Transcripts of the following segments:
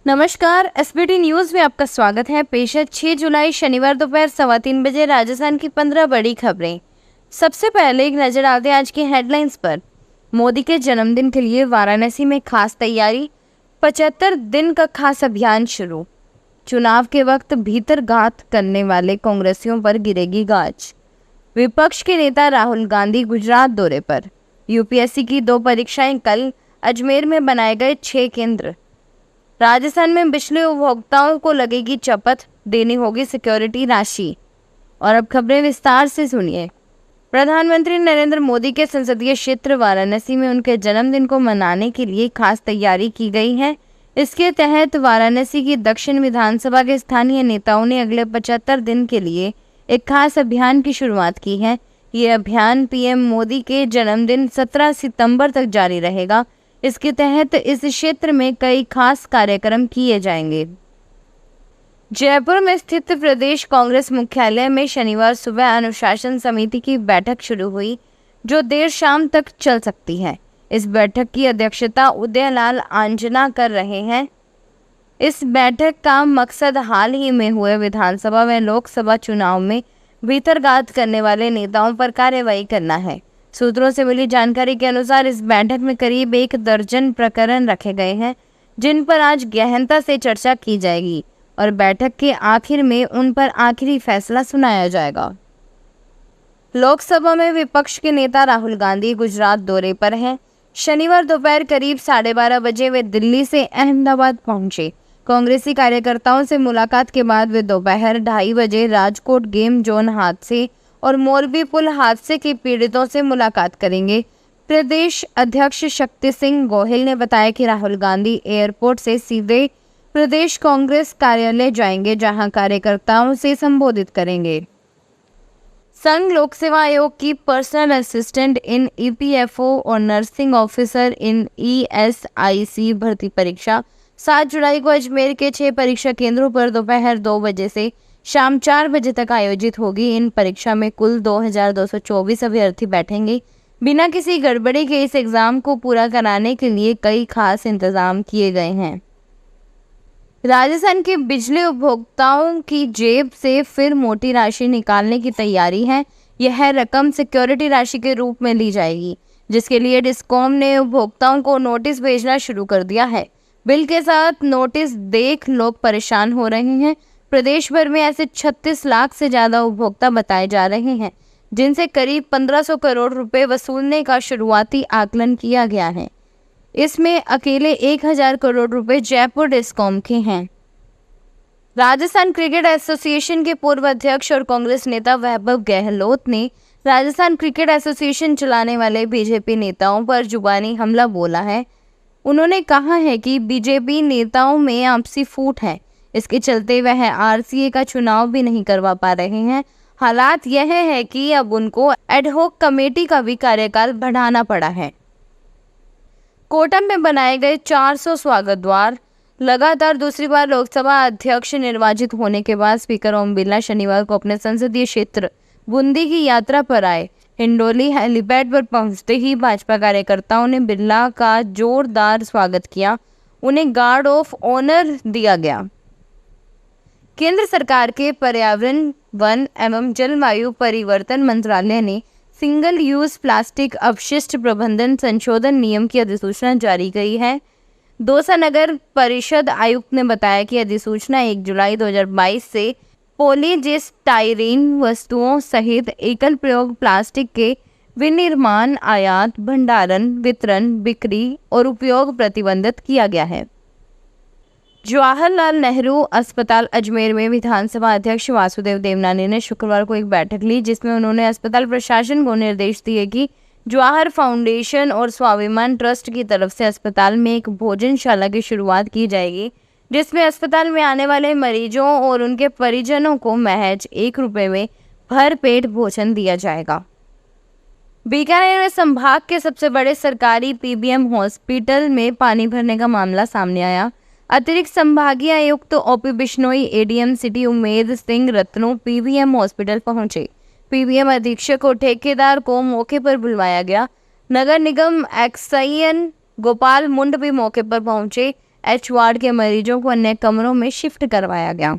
नमस्कार, SBT news में आपका स्वागत है। पेश है 6 जुलाई शनिवार दोपहर 3:15 बजे राजस्थान की 15 बड़ी खबरें। सबसे पहले एक नजर डालते हैं आज की हेडलाइंस पर। मोदी के जन्मदिन के लिए वाराणसी में खास तैयारी, 75 दिन का खास अभियान शुरू। चुनाव के वक्त भीतरघात करने वाले कांग्रेसियों पर गिरेगी गाज। विपक्ष के नेता राहुल गांधी गुजरात दौरे पर। यूपीएससी की 2 परीक्षाएं कल, अजमेर में बनाए गए 6 केंद्र। राजस्थान में बिजली उपभोक्ताओं को लगेगी चपत, देनी होगी सिक्योरिटी राशि। और अब खबरें विस्तार से सुनिए। प्रधानमंत्री नरेंद्र मोदी के संसदीय क्षेत्र वाराणसी में उनके जन्मदिन को मनाने के लिए खास तैयारी की गई है। इसके तहत वाराणसी की दक्षिण विधानसभा के स्थानीय नेताओं ने अगले 75 दिन के लिए एक खास अभियान की शुरुआत की है। ये अभियान पीएम मोदी के जन्मदिन 17 सितंबर तक जारी रहेगा। इसके तहत इस क्षेत्र में कई खास कार्यक्रम किए जाएंगे। जयपुर में स्थित प्रदेश कांग्रेस मुख्यालय में शनिवार सुबह अनुशासन समिति की बैठक शुरू हुई, जो देर शाम तक चल सकती है। इस बैठक की अध्यक्षता उदयलाल आंजना कर रहे हैं। इस बैठक का मकसद हाल ही में हुए विधानसभा व लोकसभा चुनाव में भीतरघात करने वाले नेताओं पर कार्रवाई करना है। सूत्रों से मिली जानकारी के अनुसार इस बैठक में करीब 1 दर्जन प्रकरण रखे गए हैं, जिन पर आज गहनता से चर्चा की जाएगी और बैठक के आखिर में उन पर आखिरी फैसला सुनाया जाएगा। लोकसभा में विपक्ष के नेता राहुल गांधी गुजरात दौरे पर हैं। शनिवार दोपहर करीब 12:30 बजे वे दिल्ली से अहमदाबाद पहुंचे। कांग्रेसी कार्यकर्ताओं से मुलाकात के बाद वे दोपहर 2:30 बजे राजकोट गेम जोन हादसे और मोरबी पुल हादसे के पीड़ितों से मुलाकात करेंगे। प्रदेश अध्यक्ष शक्ति सिंह गोहिल ने बताया कि राहुल गांधी एयरपोर्ट से सीधे प्रदेश कांग्रेस कार्यालय जाएंगे, जहां कार्यकर्ताओं से संबोधित करेंगे। संघ लोक सेवा आयोग की पर्सनल असिस्टेंट इन ईपीएफओ और नर्सिंग ऑफिसर इन ईएसआईसी भर्ती परीक्षा 7 जुलाई को अजमेर के 6 परीक्षा केंद्रों पर दोपहर 2 बजे से शाम 4 बजे तक आयोजित होगी। इन परीक्षा में कुल 2224 अभ्यर्थी बैठेंगे। बिना किसी गड़बड़ी के इस एग्जाम को पूरा कराने के लिए कई खास इंतजाम किए गए हैं। राजस्थान के बिजली उपभोक्ताओं की जेब से फिर मोटी राशि निकालने की तैयारी है। यह रकम सिक्योरिटी राशि के रूप में ली जाएगी, जिसके लिए डिस्कॉम ने उपभोक्ताओं को नोटिस भेजना शुरू कर दिया है। बिल के साथ नोटिस देख लोग परेशान हो रहे हैं। प्रदेश भर में ऐसे 36 लाख से ज्यादा उपभोक्ता बताए जा रहे हैं, जिनसे करीब 1500 करोड़ रुपए वसूलने का शुरुआती आकलन किया गया है। इसमें अकेले 1000 करोड़ रुपए जयपुर डिस्कॉम के हैं। राजस्थान क्रिकेट एसोसिएशन के पूर्व अध्यक्ष और कांग्रेस नेता वैभव गहलोत ने राजस्थान क्रिकेट एसोसिएशन चलाने वाले बीजेपी नेताओं पर जुबानी हमला बोला है। उन्होंने कहा है कि बीजेपी नेताओं में आपसी फूट है, इसके चलते वह आरसीए का चुनाव भी नहीं करवा पा रहे हैं। हालात यह है कि अब उनको एडहॉक कमेटी का भी कार्यकाल बढ़ाना पड़ा है। कोटा में बनाए गए 400 स्वागत द्वार। लगातार दूसरी बार लोकसभा अध्यक्ष निर्वाचित होने के बाद स्पीकर ओम बिरला शनिवार को अपने संसदीय क्षेत्र बूंदी की यात्रा पर आए। हिंडोली हेलीपैड पर पहुंचते ही भाजपा कार्यकर्ताओं ने बिरला का जोरदार स्वागत किया। उन्हें गार्ड ऑफ ऑनर दिया गया। केंद्र सरकार के पर्यावरण, वन एवं जलवायु परिवर्तन मंत्रालय ने सिंगल यूज प्लास्टिक अपशिष्ट प्रबंधन संशोधन नियम की अधिसूचना जारी की है। दौसा नगर परिषद आयुक्त ने बताया कि अधिसूचना 1 जुलाई 2022 से पॉलीजेस्टाइरीन वस्तुओं सहित एकल प्रयोग प्लास्टिक के विनिर्माण, आयात, भंडारण, वितरण, बिक्री और उपयोग प्रतिबंधित किया गया है। जवाहरलाल नेहरू अस्पताल अजमेर में विधानसभा अध्यक्ष वासुदेव देवनानी ने शुक्रवार को एक बैठक ली, जिसमें उन्होंने अस्पताल प्रशासन को निर्देश दिए कि जवाहर फाउंडेशन और स्वाभिमान ट्रस्ट की तरफ से अस्पताल में एक भोजनशाला की शुरुआत की जाएगी, जिसमें अस्पताल में आने वाले मरीजों और उनके परिजनों को महज 1 रुपये में भरपेट भोजन दिया जाएगा। बीकानेर में संभाग के सबसे बड़े सरकारी पीबीएम हॉस्पिटल में पानी भरने का मामला सामने आया। अतिरिक्त संभागीय आयुक्त OP Bishnoi, ADM city Umed Singh रत्नों पीबीएम हॉस्पिटल पहुंचे। पीबीएम अधीक्षक और ठेकेदार को मौके पर बुलवाया गया। नगर निगम एक्साइन गोपाल मुंड भी मौके पर पहुंचे। एच वार्ड के मरीजों को अन्य कमरों में शिफ्ट करवाया गया।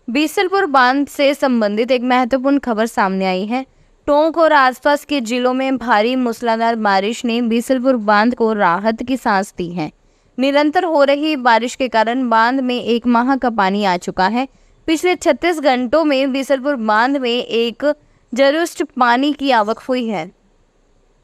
बीसलपुर बांध से संबंधित एक महत्वपूर्ण खबर सामने आई है। टोंक और आसपास के जिलों में भारी मूसलाधार बारिश ने बीसलपुर बांध को राहत की सांस दी है। निरंतर हो रही बारिश के कारण बांध में 1 माह का पानी आ चुका है। पिछले 36 घंटों में बीसलपुर बांध में एक जरुष्ट पानी की आवक हुई है।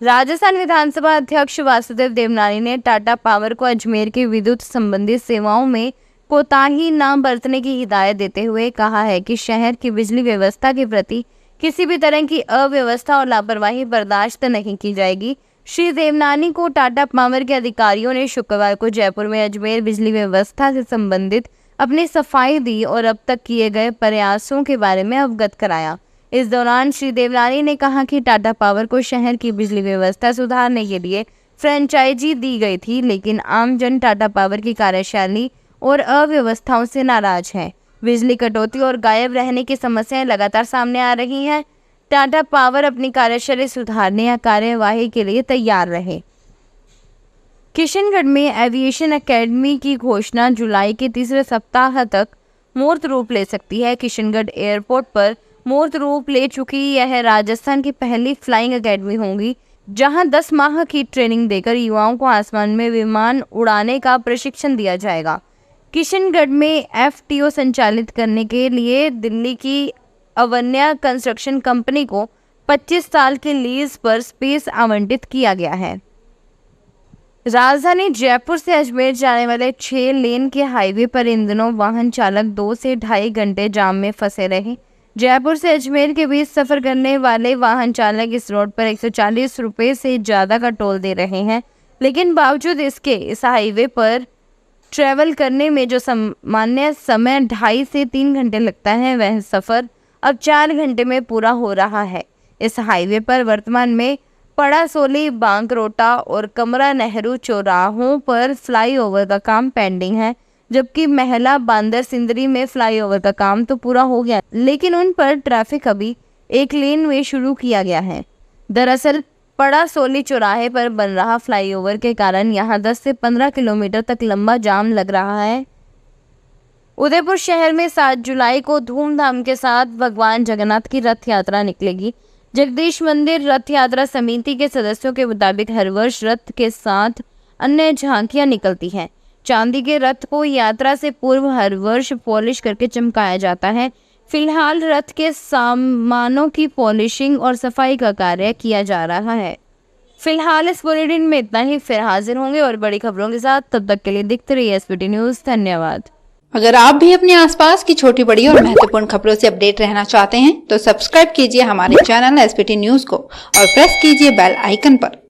राजस्थान विधानसभा अध्यक्ष वासुदेव देवनानी ने टाटा पावर को अजमेर की विद्युत संबंधित सेवाओं में कोताही न बरतने की हिदायत देते हुए कहा है कि शहर की बिजली व्यवस्था के प्रति किसी भी तरह की अव्यवस्था और लापरवाही बर्दाश्त नहीं की जाएगी। श्री देवनानी को टाटा पावर के अधिकारियों ने शुक्रवार को जयपुर में अजमेर बिजली व्यवस्था से संबंधित अपनी सफाई दी और अब तक किए गए प्रयासों के बारे में अवगत कराया। इस दौरान श्री देवनानी ने कहा कि टाटा पावर को शहर की बिजली व्यवस्था सुधारने के लिए फ्रेंचाइजी दी गई थी, लेकिन आमजन टाटा पावर की कार्यशैली और अव्यवस्थाओं से नाराज है। बिजली कटौती और गायब रहने की समस्याएं लगातार सामने आ रही हैं। टाटा पावर अपनी कार्यशैली सुधारने या कार्यवाही के लिए तैयार रहे। किशनगढ़ में एविएशन एकेडमी की घोषणा जुलाई के तीसरे सप्ताह तक मूर्त रूप ले सकती है। किशनगढ़ एयरपोर्ट पर मूर्त रूप ले चुकी यह राजस्थान की पहली फ्लाइंग एकेडमी होगी, जहां 10 माह की ट्रेनिंग देकर युवाओं को आसमान में विमान उड़ाने का प्रशिक्षण दिया जाएगा। किशनगढ़ में FTO संचालित करने के लिए दिल्ली की अवन्या कंस्ट्रक्शन कंपनी को 25 साल के लीज पर स्पेस आवंटित किया गया है। राजधानी जयपुर से अजमेर जाने वाले 6 लेन के हाईवे पर इन दिनों वाहन चालक 2 से ढाई घंटे जाम में फंसे रहे। जयपुर से अजमेर के बीच सफर करने वाले वाहन चालक इस रोड पर 140 रुपये से ज़्यादा का टोल दे रहे हैं, लेकिन बावजूद इसके इस हाईवे पर ट्रैवल करने में जो सामान्य समय 2.5 से 3 घंटे लगता है, वह सफ़र अब 4 घंटे में पूरा हो रहा है। इस हाईवे पर वर्तमान में पड़ासोली, बांकरोटा और कमरा नेहरू चौराहों पर फ्लाईओवर का काम पेंडिंग है, जबकि महला बांदर सिंदरी में फ्लाईओवर का काम तो पूरा हो गया, लेकिन उन पर ट्रैफिक अभी 1 लेन में शुरू किया गया है। दरअसल पड़ासोली चौराहे पर बन रहा फ्लाईओवर के कारण यहां 10 से 15 किलोमीटर तक लंबा जाम लग रहा है। उदयपुर शहर में 7 जुलाई को धूमधाम के साथ भगवान जगन्नाथ की रथ यात्रा निकलेगी। जगदीश मंदिर रथ यात्रा समिति के सदस्यों के मुताबिक हर वर्ष रथ के साथ अन्य झांकियां निकलती हैं। चांदी के रथ को यात्रा से पूर्व हर वर्ष पॉलिश करके चमकाया जाता है। फिलहाल रथ के सामानों की पॉलिशिंग और सफाई का कार्य किया जा रहा है। फिलहाल इस बुलेटिन में इतना ही। फिर हाजिर होंगे और बड़ी खबरों के साथ। तब तक के लिए देखते रहिए SBT न्यूज़। धन्यवाद। अगर आप भी अपने आसपास की छोटी बड़ी और महत्वपूर्ण खबरों से अपडेट रहना चाहते हैं तो सब्सक्राइब कीजिए हमारे चैनल SBT न्यूज़ को और प्रेस कीजिए बेल आइकन पर।